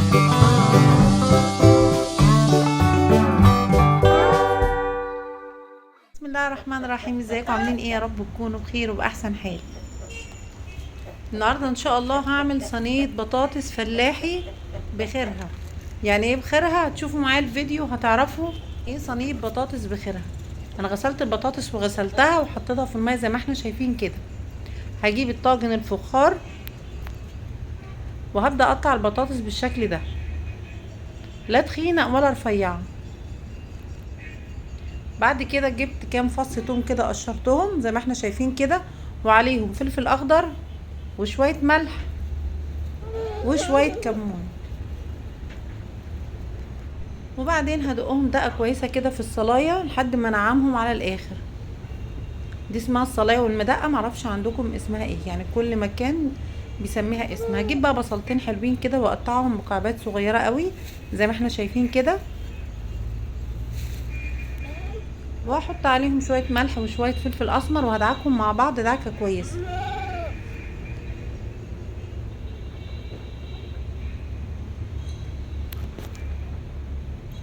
بسم الله الرحمن الرحيم. ازيكم عاملين ايه؟ يا رب تكونوا بخير وباحسن حال. النهارده ان شاء الله هعمل صينيه بطاطس فلاحي بخيرها. يعني ايه بخيرها؟ هتشوفوا معايا الفيديو هتعرفوا ايه صينيه بطاطس بخيرها. انا غسلت البطاطس وغسلتها وحطيتها في الميه زي ما احنا شايفين كده. هجيب الطاجن الفخار وهبدا اقطع البطاطس بالشكل ده، لا تخينه ولا رفيعه. بعد كده جبت كام فص توم كده قشرتهم زي ما احنا شايفين كده، وعليهم فلفل اخضر وشويه ملح وشويه كمون، وبعدين هدقهم دقه كويسه كده في الصلايه لحد ما انعمهم على الاخر. دي اسمها الصلايه والمدقه، معرفش عندكم اسمها ايه، يعني كل مكان بيسميها اسم. هجيب بقى بصلتين حلوين كده واقطعهم مكعبات صغيره قوي زي ما احنا شايفين كده، واحط عليهم شويه ملح وشويه فلفل اسمر وهدعكهم مع بعض دعكه كويسه.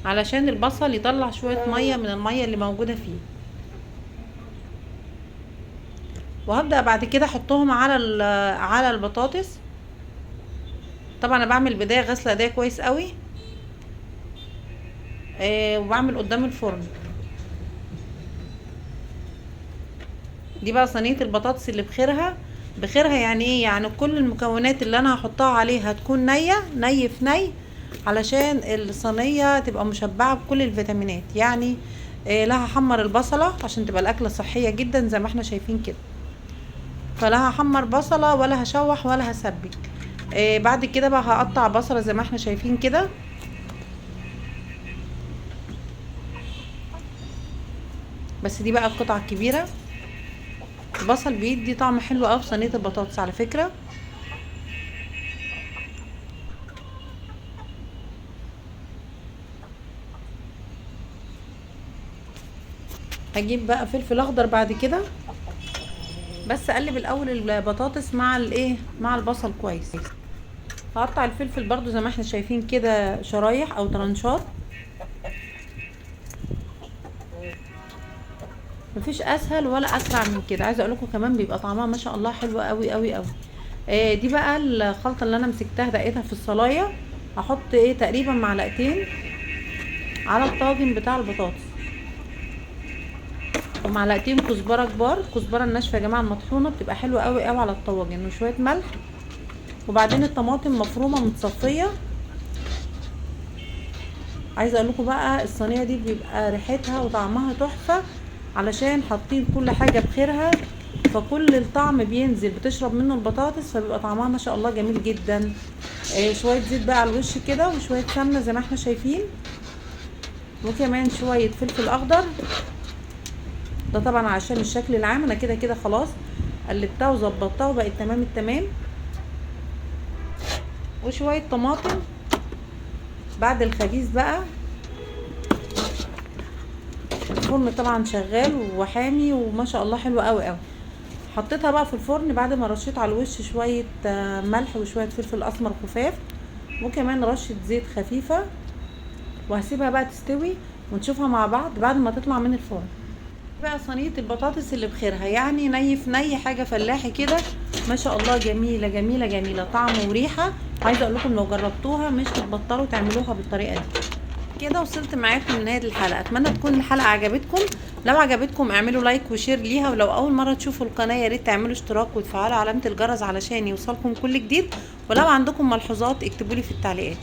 علشان البصل يطلع شويه ميه من الميه اللي موجوده فيه. وهبدا بعد كده احطهم على البطاطس. طبعا انا بعمل بدايه غسله ايديا كويس قوي، وبعمل قدام الفرن. دي بقى صينيه البطاطس اللي بخيرها. بخيرها يعني ايه؟ يعني كل المكونات اللي انا هحطها عليها تكون نيه ني في ني، علشان الصينيه تبقى مشبعه بكل الفيتامينات. يعني لا هحمر البصله عشان تبقى الاكله صحيه جدا زي ما احنا شايفين كده، فلا هحمر بصله ولا هشوح ولا هسبك. بعد كده بقى هقطع بصله زي ما احنا شايفين كده، بس دي بقى القطعه الكبيره. البصل بيدي طعم حلو قوي في صينيه البطاطس على فكره. هجيب بقى فلفل اخضر بعد كده، بس اقلب الاول البطاطس مع الايه، مع البصل كويس. هقطع الفلفل برضو زي ما احنا شايفين كده شرايح او طرنشات. مفيش اسهل ولا اسرع من كده. عايزه اقول لكم كمان بيبقى طعمها ما شاء الله حلو قوي قوي قوي. دي بقى الخلطه اللي انا مسكتها دقيتها في الصلايه. هحط ايه تقريبا معلقتين على الطاجن بتاع البطاطس، ومعلقتين كزبره كبار. الكزبره الناشفه يا جماعه المطحونه بتبقى حلوه قوي قوي على الطواجن، وشويه ملح. وبعدين الطماطم مفرومه متصفيه. عايزه اقول لكم بقى الصينيه دي بيبقى ريحتها وطعمها تحفه، علشان حاطين كل حاجه بخيرها، فكل الطعم بينزل بتشرب منه البطاطس، فبيبقى طعمها ما شاء الله جميل جدا. شويه زيت بقى على الوش كده وشويه سمنه زي ما احنا شايفين، وكمان شويه فلفل اخضر. ده طبعا عشان الشكل العام. انا كده كده خلاص قلبتها وظبطتها وبقت تمام التمام. وشويه طماطم بعد الخبيز بقى. الفرن طبعا شغال وحامي وما شاء الله حلو قوي قوي. حطيتها بقى في الفرن بعد ما رشيت على الوش شويه ملح وشويه فلفل اسمر خفاف، وكمان رشه زيت خفيفه. وهسيبها بقى تستوي ونشوفها مع بعض بعد ما تطلع من الفرن. بقى صينيه البطاطس اللي بخيرها، يعني ني في ني، حاجه فلاحي كده ما شاء الله، جميله جميله جميله، طعم وريحه. عايزه اقول لكم لو جربتوها مش هتبطلوا تعملوها بالطريقه دي. كده وصلت معاكم لنهايه الحلقه. اتمنى تكون الحلقه عجبتكم. لو عجبتكم اعملوا لايك وشير ليها، ولو اول مره تشوفوا القناه يا ريت تعملوا اشتراك وتفعلوا علامه الجرس علشان يوصلكم كل جديد. ولو عندكم ملحوظات اكتبوا لي في التعليقات.